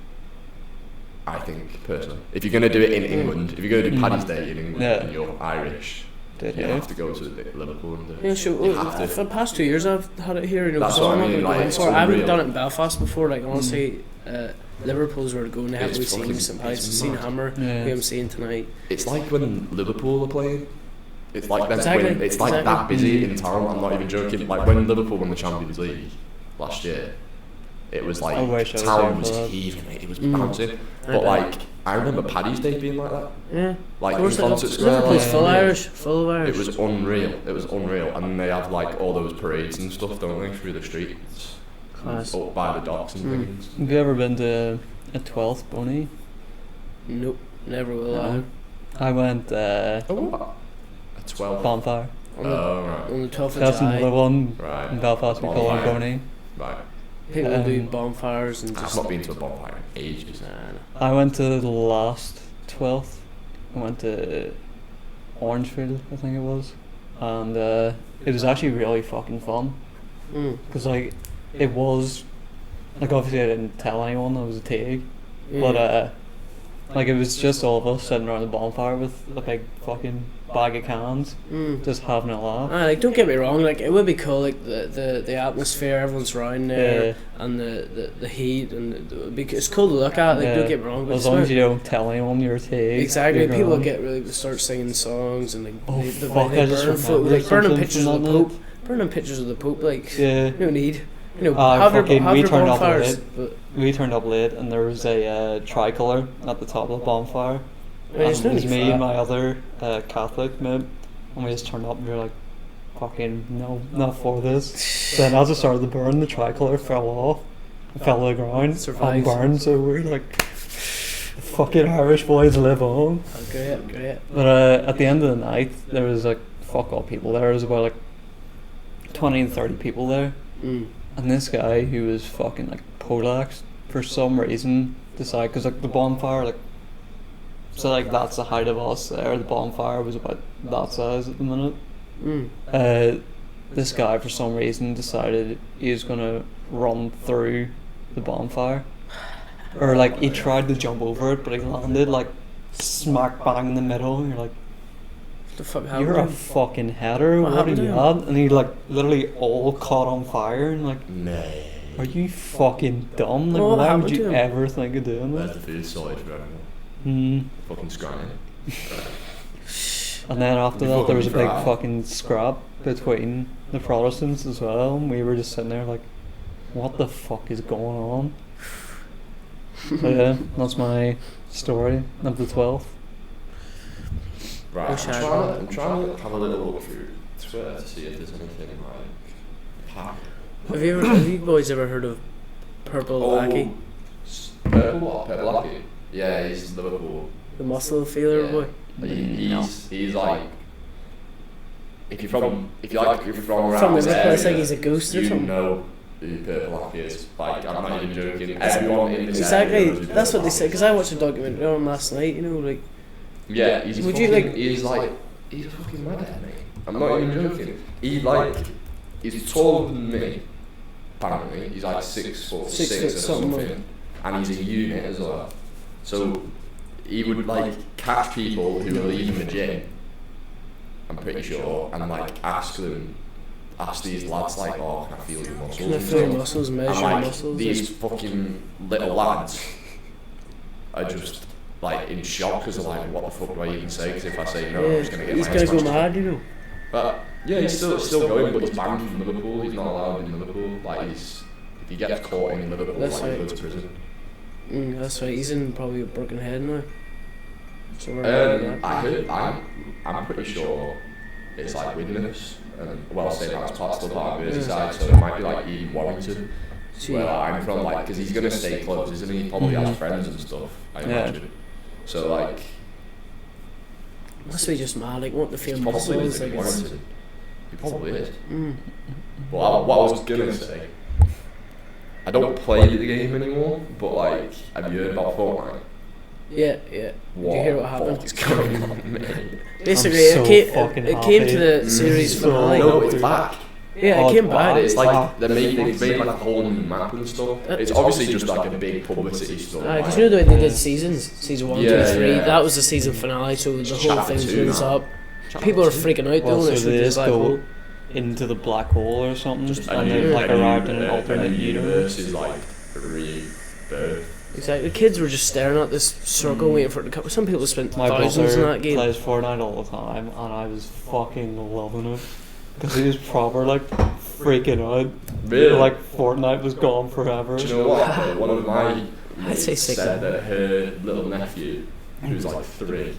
I think personally, if you're gonna do it in England, if you're gonna do Paddy's Day in England and you're Irish, Did you you? have to go to Liverpool and do it. Yeah, sure. You have to. For the past 2 years, I've had it here. You know, That's so what I'm I not mean, gonna go like, in it's for it. I haven't unreal. done it in Belfast before. Like honestly, Liverpool's where to go, and they have It's we seen fucking- St. Paddy's, it's we've seen mad. Hammer, Yeah. who I'm seeing tonight. It's like when Liverpool are playing. It's like them Exactly, winning. It's like exactly. that busy in town. I'm not even joking. Like when Liverpool won the Champions League last year, it was like I wish I was town there was for that. heaving. Mate. It was bouncing. I But bet. like I remember Paddy's Day being like that. Yeah, Like of course in they Concert do. Square, Liverpool's like, full yeah. Irish, full of Irish. It was unreal. It was unreal. And then they have like all those parades and stuff, don't they, through the streets, Class. up by the docks and things. Have you ever been to a 12th Bunny? Nope, never will. No. I went A 12. bonfire. On the, right. on the 12th of That's another July, one Right. in Belfast. We call it Bonfire. Bunny. Right. people do Um, bonfires and I've just. not been to a bonfire in ages. Nah, I went to the last 12th. I went to Orangefield, I think it was, and it was actually really fucking fun. nah. Because like it was, like obviously I didn't tell anyone I was a TIG, But like it was just all of us sitting around the bonfire with a big fucking bag of cans, just having a laugh. Like, don't get me wrong, like it would be cool, like the atmosphere, everyone's around there, and the heat, and it's cool to look at. Like, don't get me wrong, but as long as you don't tell anyone you're taking. Exactly, people get really start singing songs and like they burn burning pictures of the Pope, burning pictures of the Pope. Like, no need. We turned up late. We turned up late, and there was a tricolour at the top of the bonfire. And it was me and my other Catholic mate, and we just turned up and we were like, fucking no, not for this. Then as it started to burn, the tricolour fell off, fell to the ground, and burned. So we were like, fucking Irish boys live on. Great. But at the end of the night, there was like fuck all people there. There was about like 20 and 30 people there. And this guy who was fucking like poleaxed for some reason decided, because like the bonfire, like, so like that's the height of us there, the bonfire was about that size at the minute. This guy for some reason decided he was gonna run through the bonfire, or like he tried to jump over it, but he landed like smack bang in the middle, and you're like, the fuck you're a fucking header, what are you at? And he like literally all caught on fire, and like, nah, are you fucking dumb? Like, why would you ever think of doing that? That's the food sorted for everyone. Fucking scrying. And then after that there was a big fucking scrap between the Protestants as well, and we were just sitting there like, what the fuck is going on? So yeah, that's my story of the 12th. Right, I'm trying to have a little look through Twitter to see if there's anything like. Have you boys ever heard of Purple Lackey? Purple what? Purple Lackey? Yeah, he's Liverpool. The muscle feeler boy. He's like. If you're from around from there, place, like he's a ghost or something. You know who Purple Lackey is. Like, I'm not even joking. Everyone in this area knows that's what they say. Because I watched a documentary on him last night. You know, like. Yeah, he's a fucking madhead, mate. I'm not even joking. He's taller than me. Apparently, he's like 6 foot 6 or something, and he's a unit as well. So he would like catch people who are leaving the gym, I'm pretty sure, and like ask these lads like, oh, can I feel your muscles? Can I feel your muscles? Measure your muscles. These fucking little lads are just like in shock because they're like, what the fuck do I even say? Because if I say no, I'm just gonna get my head smashed. He's gonna go mad, you know. But yeah, he's still going, but he's banned from Liverpool. He's not allowed in Liverpool. Like, if he gets caught in Liverpool, that's like, he goes to prison. That's right. He's in probably a broken head now. So I'm pretty sure it's like Widnes, and well, say that's still part of Merseyside, so it might be like Eden Warrington, where I'm from, like, because he's gonna stay close, isn't he? He probably has friends and stuff, I imagine. So like, must be just mad, like, want to feel muscles, like Warrington. He probably is. But what I was gonna say, I don't play the game anymore, but like, have you heard about Fortnite? Yeah. Did you hear what happened? What's going on, mate? Basically, it came to the series finale. No, it's back. Yeah, it came back. It's like they've made like a whole new map and stuff. It's obviously just like a big publicity stuff. Because you know the way they did seasons, season 1, 2, 3. That was the season finale, so the whole thing goes up. People are freaking out though. So they just go into the black hole or something, and then like arrived in an alternate universe. Is like a rebirth. Exactly. The kids were just staring at this circle waiting for it to come. Some people spent thousands in that game. My brother plays Fortnite all the time, and I was fucking loving it. Because he was proper like freaking out. Really? Like Fortnite was gone forever. Do you know what? One of my mates said that her little nephew, who's like 3,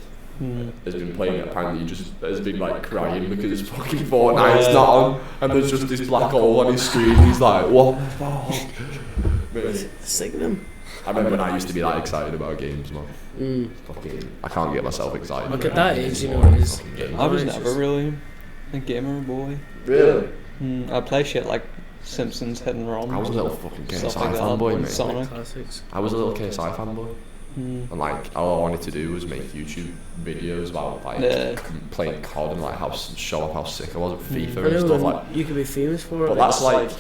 has been playing it. Apparently, just has been like crying because it's fucking Fortnite's not on, and there's just this black hole on his screen. He's like, what the fuck? Sick of them. I remember when I used to be that excited about games, man. Fucking, I can't get myself excited. Look at that age, you know. I was never really a gamer boy. Really? I play shit like Simpsons Hit and Run. I was a little fucking KSI like fanboy, mate. Sonic. I was a little KSI fanboy. And like, all I wanted to do was make YouTube videos about like playing COD and like show off how sick I was at FIFA and stuff like. You could be famous for it. But that's like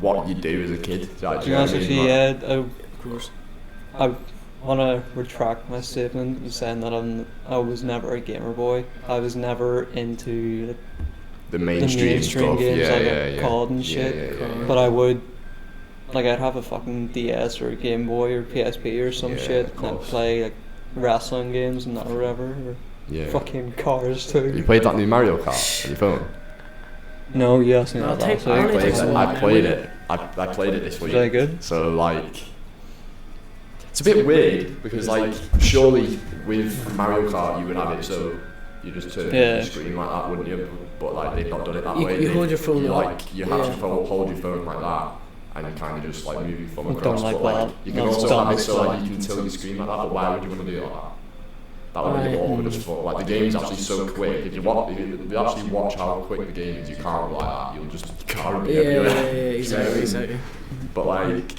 what you do as a kid. Of course. want to retract my statement of saying that I was never a gamer boy. I was never into like, the mainstream stuff. games like yeah. COD and shit. Yeah. But I would, like, I'd have a fucking DS or a Game Boy or PSP or some shit, and I'd play like wrestling games and that or whatever. Or fucking cars too. You played that new Mario Kart on your phone? No, yes, No, no, that's I it. played it. I played it this week. Is that good? So like, it's a bit weird because like, surely with Mario Kart you would have it so you just turn the screen like that, wouldn't you? But like they've not done it that way. You hold your phone like you have to hold your phone like that. And you kind of just like move your phone across. Don't like but, that. You can also have it so like you can tilt your screen like that. But why would you want to do it like that? That would be awkward as fuck. Like the game's actually so quick. If you actually watch how quick the game is, you can't like that. You'll just can't be everywhere. Exactly. But like,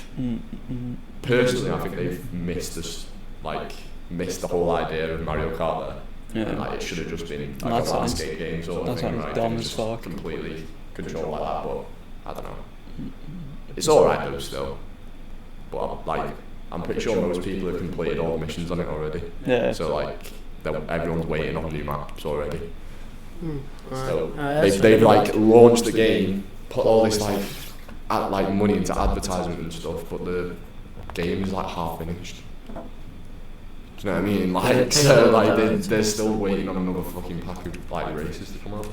personally, I think they've missed the whole idea of Mario Kart there. And like it should have just been like a landscape game sort of thing, right? Dumb as fuck. Completely controlled like that. But I don't know. It's alright though still, but like I'm pretty sure most people have completed all the missions on it already. Yeah. So like everyone's waiting on new maps already. So Right. they've like launched the game, put all this like money into advertisement and stuff, but the game is like half finished. Do you know what I mean? Like so like they're still waiting on another fucking pack of like races to come out.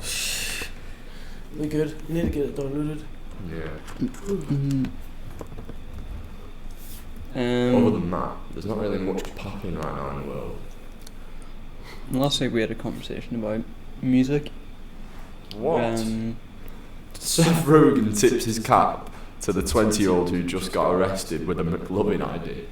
We good. You need to get it downloaded. Yeah. Other Other than that, there's not really much popping right now in the world. last week we had a conversation about music. What? Seth Rogen tips his cap to the 20-year-old who just got arrested with a McLovin ID.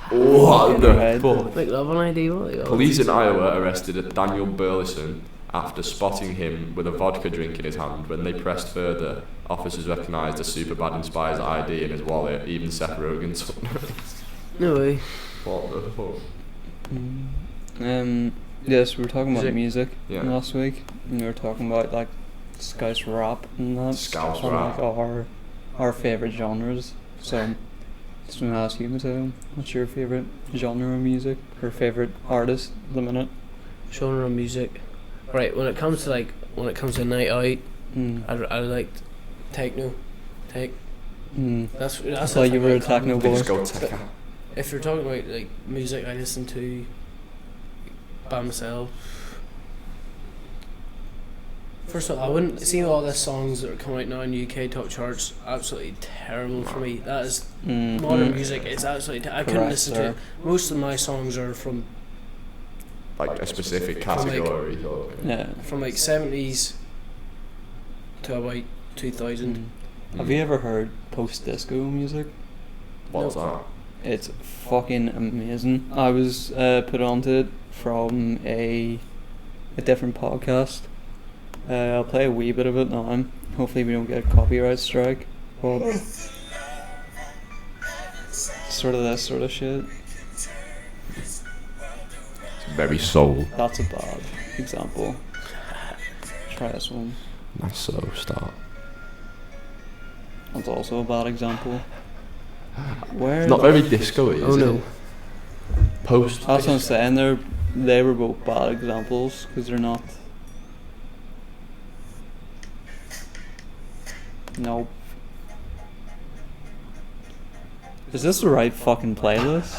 What the fuck? McLovin ID, what? Police in Iowa arrested Daniel Burleson after spotting him with a vodka drink in his hand. When they pressed further, officers recognised a Superbad inspired ID in his wallet. Even Seth Rogen took notice. No way. What the fuck? Yes, we were talking about music Yeah. last week, and we were talking about like Scouse rap and that. Scouse and, rap. Like our favourite genres. So, just want to ask you, Matteo, what's your favourite genre of music or favourite artist at the minute? Genre of music. Right, when it comes to night out, I like techno. That's I thought you were a techno boy. Discoteca. If you're talking about like music, I listen to by myself. First of all, I wouldn't see all the songs that are coming out now in UK top charts. Absolutely terrible for me. That is modern music. It's absolutely. I couldn't listen to it. Most of my songs are from Like a specific category. from like 70s to about 2000. Have you ever heard post-disco music? What's that? It's fucking amazing. I was put onto it from a different podcast. I'll play a wee bit of it now. Hopefully we don't get a copyright strike. But sort of this sort of shit. Very soul. That's a bad example. Try this one. Nice slow start. That's also a bad example. Where? Not very disco-y, is it? No. Post. That's what I'm saying. They were both bad examples because they're not. Nope. Is this the right fucking playlist?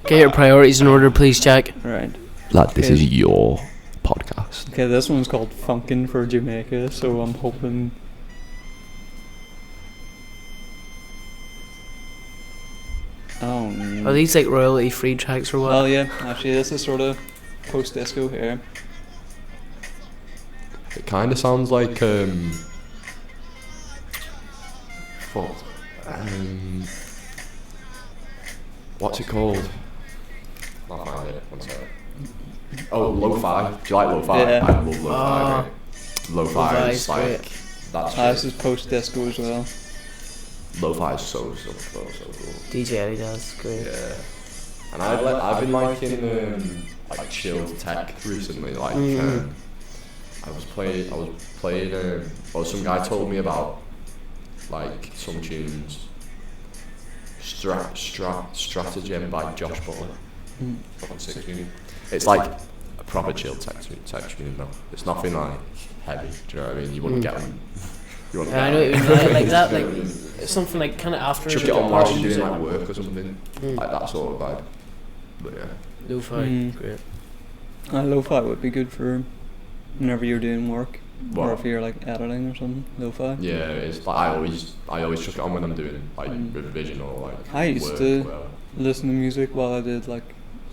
Get your priorities in order, please, Jack. Right. Lad, this is your podcast. Okay, this one's called Funkin' for Jamaica, so I'm hoping. Oh no. Are these like royalty free tracks or what? Well, yeah, actually, this is sort of post disco here. It kind of sounds like fuck. What's it called? I'll find it. One second. Oh, lo-fi. Do you like lo-fi? Yeah. I love lo-fi. Mate. Lo-fi is like great. that's. This is post disco as well. Lo-fi is so cool. DJ Eddie does great. Yeah. And I've been liking like chilled tech recently. Like I was playing. Well, some guy told me about like some tunes. Stratagem by Josh Butler. Mm. Fucking 16. It's like a proper chill tech tuning though. It's nothing like heavy. Do you know what I mean? You wouldn't get them. You wouldn't I know what you mean, like that, like something like kind of after. Chuck it on while you're doing like work or something, like that sort of vibe. But yeah. Lo-fi, great. Lo-fi would be good for whenever you're doing work. What? Or if you're like editing or something, lo-fi. Yeah, it's like I always chuck it on when I'm doing like revision or like I used work, to whatever. listen to music while I did like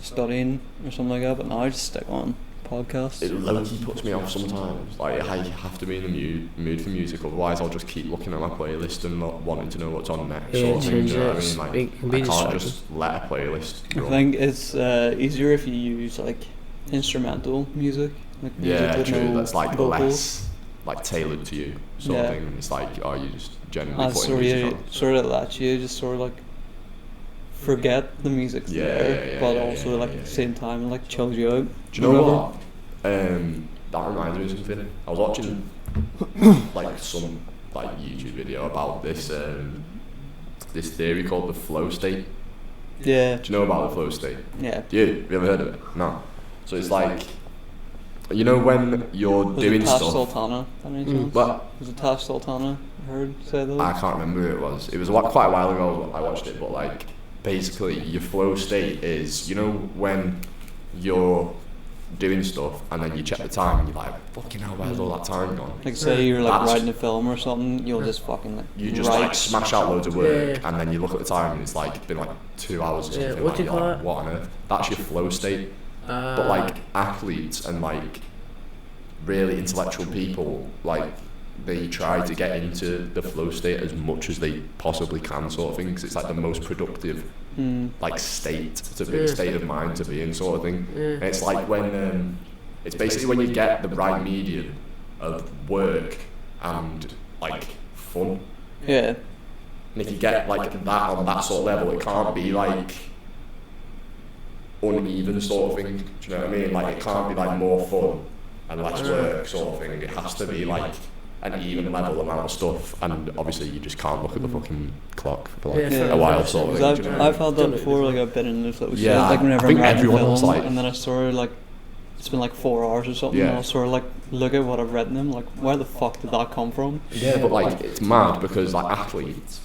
studying or something like that, but now I just stick on podcasts. It low-key puts me off sometimes. Like I have to be in the mood for music, otherwise I'll just keep looking at my playlist and not wanting to know what's on next. Yeah, Sort of thing, change you know what I it. mean? Like I can't just let a playlist I run. think it's easier if you use like instrumental music. Like music Yeah, with true. no That's like vocals. less like tailored to you sort of thing. It's like you just generally putting sort music of on. sort of lets you just sort of like forget the music's there, but also like at the same time like chills you out. Do you know what? That reminds me of something. I was watching like some like YouTube video about this this theory called the flow state. Yeah. Do you know about the flow state? Yeah. Do you? Have you ever heard of it? No. So it's like, you know when you're Was doing it Tash stuff. Sultana? By any chance? But Was it Tash Sultana? I heard say that. I can't remember who it was. It was quite a while ago I watched it, but like basically your flow state is, you know, when you're doing stuff and then you check the time and you're like, fucking hell, where's all that time gone? Like say you're like That's- writing a film or something, you'll just fucking like You just write. like smash out loads of work Yeah. and then you look at the time and it's like been like 2 hours or Yeah, something. what like, do you you're call like, it? what on earth? That's your flow state. But like athletes and like really intellectual people, like they try to get into the flow state as much as they possibly can, sort of thing, because it's like the most productive like state to be, state of mind to be in, sort of thing. And it's like when it's basically when you get the right medium of work and like fun. Yeah. And if you get like that on that sort of level, it can't be like uneven sort of thing. Do you know what I mean? Like it can't be like more fun and less work sort of thing. It has to be like an even level amount of stuff. And obviously you just can't look at the fucking clock for like Yeah. a while sort of thing. I've, do you know what I I've had that before, like I've been in the flow state, Yeah, like whenever I think I'm writing a everyone film, was like- and then I sort of like, it's been like 4 hours or something, Yeah. and I'll sort of like look at what I've written and like, where the fuck did that come from? Yeah, but like it's mad because like athletes,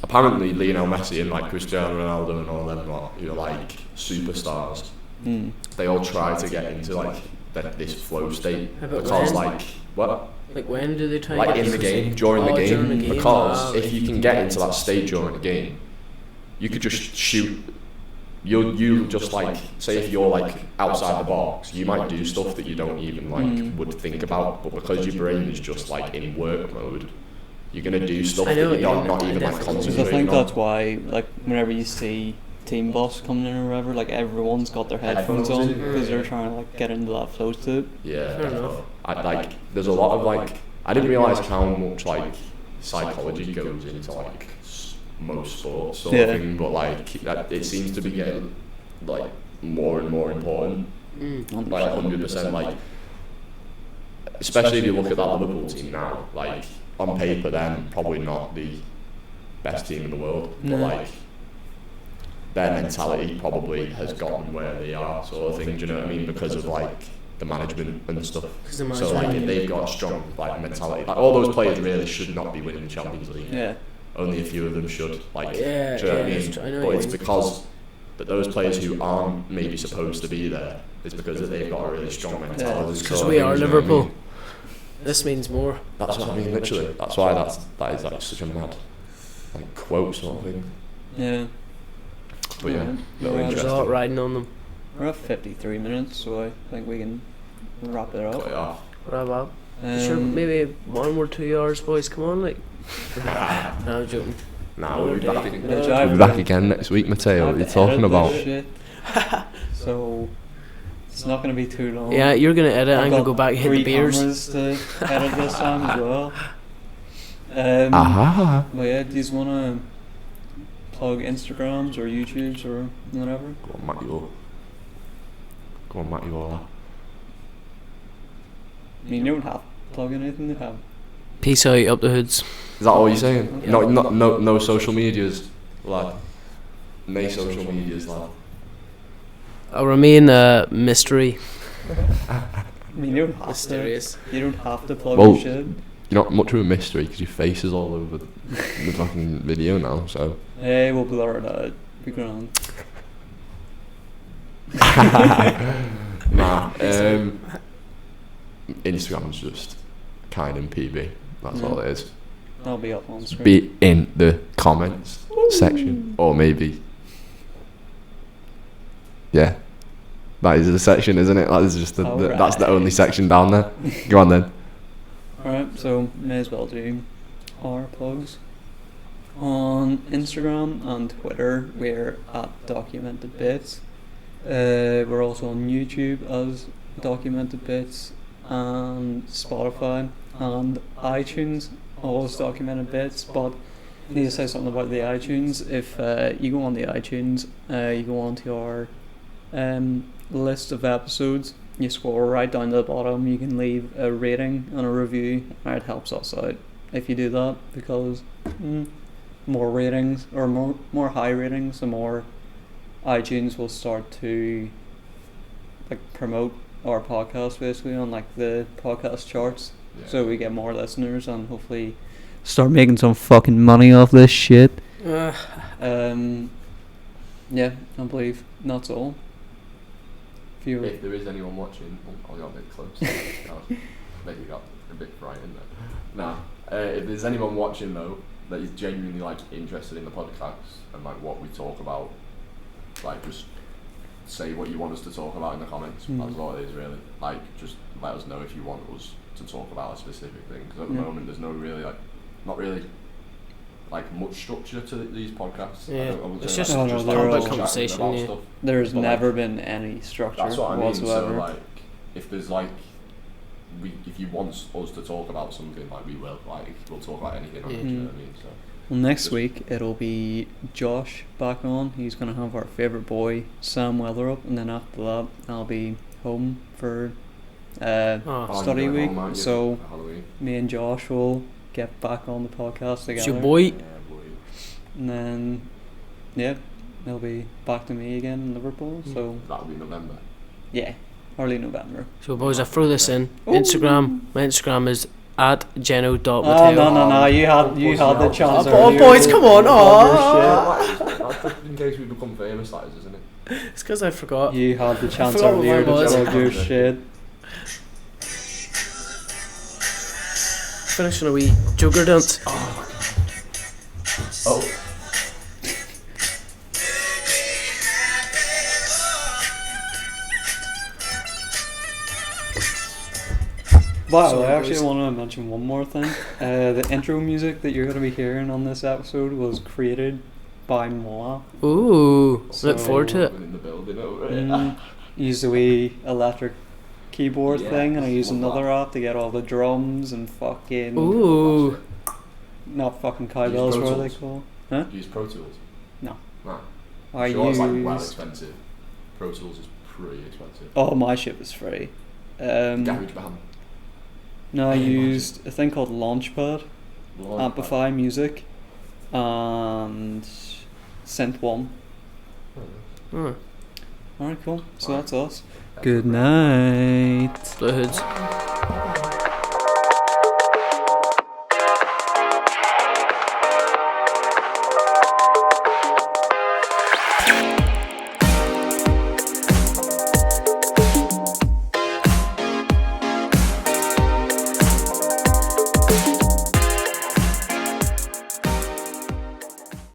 apparently Lionel Messi and like Cristiano Ronaldo and all them lot, who are like superstars, they all try to get into like this flow state Yeah, but because when? like what? Like when do they try? Like to get in the this game, during the during game, the game? because Wow, if you can get into that state during the game, you could just shoot. You just like say if you're like outside the box, you might do stuff that you don't even like would think about, but because your brain is just like in work mode, you're gonna do stuff I that know, you're yeah, not I even like definitely- Because I concentrating think on. that's why, like, whenever you see Team Boss coming in or whatever, like everyone's got their headphones on because they're trying to like get into that flow state. Yeah, Fair enough. I like. There's a lot of like. I didn't realize how much like psychology goes into like most sports sort of thing, but like it seems to be getting like more and more important. Like 100%. Like, especially if you look at that Liverpool team now, like on paper, they're probably not the best team in the world, but like their mentality probably has gotten where they are, sort of thing. Do you know what I mean? Because of like the management and stuff. So like if they've got a strong like mentality, like all those players really should not be winning the Champions League. Yeah. Only a few of them should. Like, Yeah, do you know what I yeah, mean? it's true, I know But what it's you mean. because that those players who aren't maybe supposed to be there, it's because that they've got a really strong mentality. Because sort of we thing, are do you know what I Liverpool. mean? This means more. That's what I mean, literally. That's why that is like such a mad like quote sort of thing. Yeah. But yeah, Yeah, no there's There's a lot interesting. riding on them. We're at 53 minutes, so I think we can wrap it Cut up. it off. What about? Sure, maybe 1 or 2 hours, boys. Come on, like. No, I'm joking. Nah, we'll be back again. Yeah, We'll I've be back been- again next week, Matteo. What are you I've talking edited about? this shit. So it's not going to be too long. Yeah, you're gonna edit. I've I'm gonna got go back and hit 3 the beers. cameras to edit this time as well. Aha! But yeah, do you want to plug Instagrams or YouTubes or whatever? Go on, Matteo. Go on, Matteo. I mean, you don't have to plug anything to have. Peace out, up the hoods. Is that all you're saying? No social medias, lad. Nay social medias, lad. I'll remain a mystery. I mean, you don't have Mysterious. to. You don't have to plug Well, your shit. You're not much of a mystery because your face is all over the fucking video now, so. Hey, we'll blur it out. Be grand. Nah, Instagram's just Kynan PB. That's all it is. I'll be up on screen. Be in the comments section, or maybe. Yeah, that is the section, isn't it? That is just that's the only section down there. Go on then. Alright, so may as well do our plugs. On Instagram and Twitter, we're at Documented Bits. We're also on YouTube as Documented Bits, and Spotify and iTunes, all as Documented Bits. But I need to say something about the iTunes. If you go on the iTunes, you go on to our list of episodes, you scroll right down to the bottom, you can leave a rating and a review, and it helps us out if you do that, because more ratings, or more high ratings, the more iTunes will start to like promote our podcast basically on like the podcast charts. Yeah. So we get more listeners and hopefully start making some fucking money off this shit. Yeah, I believe that's all. If there is anyone watching, I got a bit close. Maybe got a bit frightened there. Nah, if there's anyone watching though that is genuinely like interested in the podcast and like what we talk about, like just say what you want us to talk about in the comments. That's all it is really. Like just let us know if you want us to talk about a specific thing. Because at the moment there's no really not really like much structure to these podcasts. Yeah, it's just a conversation. Yeah. Stuff. There's never been any structure That's what I mean. whatsoever. So like, if there's like, if you want us to talk about something, like we will. Like we'll talk about anything. On it, you know what I mean? So. Well, next week it'll be Josh back on. He's gonna have our favourite boy Sam Weatherup, and then after that I'll be home for study week. Home, so me and Josh will get back on the podcast together. It's your boy. Yeah, boy. And then it'll be back to me again in Liverpool. So that'll be November. Yeah, early November. So boys, I throw this in. Instagram. My Instagram is @geno.matteo. Oh no! You had the chance. Oh boys, come on! That's just in case we become famous, that is, isn't it? It's because I forgot. You had the chance forgot what earlier to mine was. plug your shit. Finishing a wee Joker dance. Oh. By the way, I actually want to mention one more thing. The intro music that you're going to be hearing on this episode was created by Moa. Ooh, So- look forward to it. In the building over it. Use the wee electric keyboard Yeah, thing, and I used love another that. app to get all the drums and fucking Ooh, not fucking Use cowbells. Pro What are they Tools. called? Huh? Use Pro Tools. No. Nah. I Sure, it's like well used. expensive. Pro Tools is pretty expensive. Oh, my shit was free. GarageBand. No, I used a thing called Launchpad, Amplify Music, and Synth One. oh, Alright, cool. So that's us. Good night. Blue Hoods.